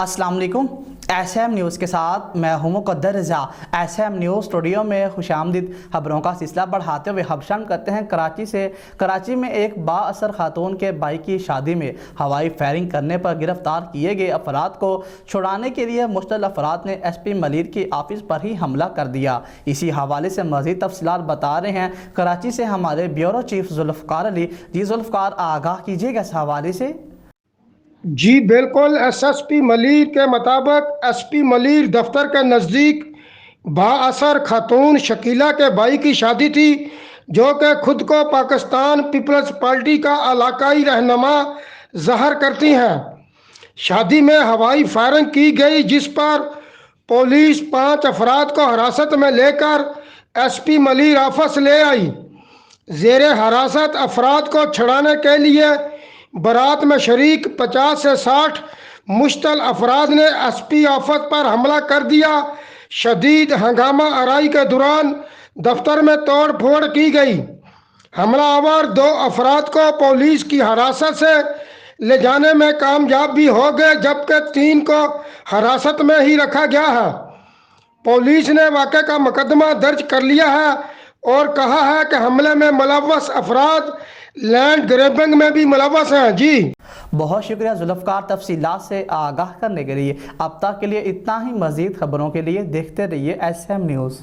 अस्सलाम वालेकुम। SM news के साथ मैं हूं मुक़द्दर रज़ा। SM न्यूज़ स्टूडियो में खुशामदीद। खबरों का सिलसिला बढ़ाते हुए हबशान करते हैं कराची से। कराची में एक बाअसर खातून के भाई की शादी में हवाई फायरिंग करने पर गिरफ्तार किए गए अफराद को छुड़ाने के लिए मुश्तल अफराद ने SP मलिर की ऑफिस पर ही हमला कर दिया। इसी हवाले से मज़ीद तफसीलात बता रहे हैं कराची से हमारे ब्यूरो चीफ जुल्फ़कार अली। जी जुल्फ़कार, आगाह कीजिएगा इस हवाले से। जी बिल्कुल, SSP मलिर के मुताबिक SP मलिर दफ्तर के नज़दीक बाअसर खातून शकीला के भाई की शादी थी, जो कि खुद को पाकिस्तान पीपल्स पार्टी का इलाकाई रहनुमा ज़ाहिर करती हैं। शादी में हवाई फायरिंग की गई, जिस पर पुलिस 5 अफराद को हिरासत में लेकर SP मलिर ऑफिस ले आई। ज़ेरे हिरासत अफराद को छुड़ाने के लिए बारात में शरीक 50 से 60 मुश्तल अफराद ने SP ऑफिस पर हमला कर दिया। शदीद हंगामा आराई के दौरान दफ्तर में तोड़ फोड़ की गई। हमलावर 2 अफराद को पुलिस की हिरासत से ले जाने में कामयाब भी हो गए, जबकि 3 को हिरासत में ही रखा गया है। पुलिस ने वाक़े का मुकदमा दर्ज कर लिया है और कहा है कि हमले में मुलव्वस अफराद लैंड ग्रैबिंग में भी मुलव्वस हैं। जी बहुत शुक्रिया जुल्फ़कार तफसीलात से आगाह करने के लिए। अब तक के लिए इतना ही। मज़ीद खबरों के लिए देखते रहिए SM न्यूज़।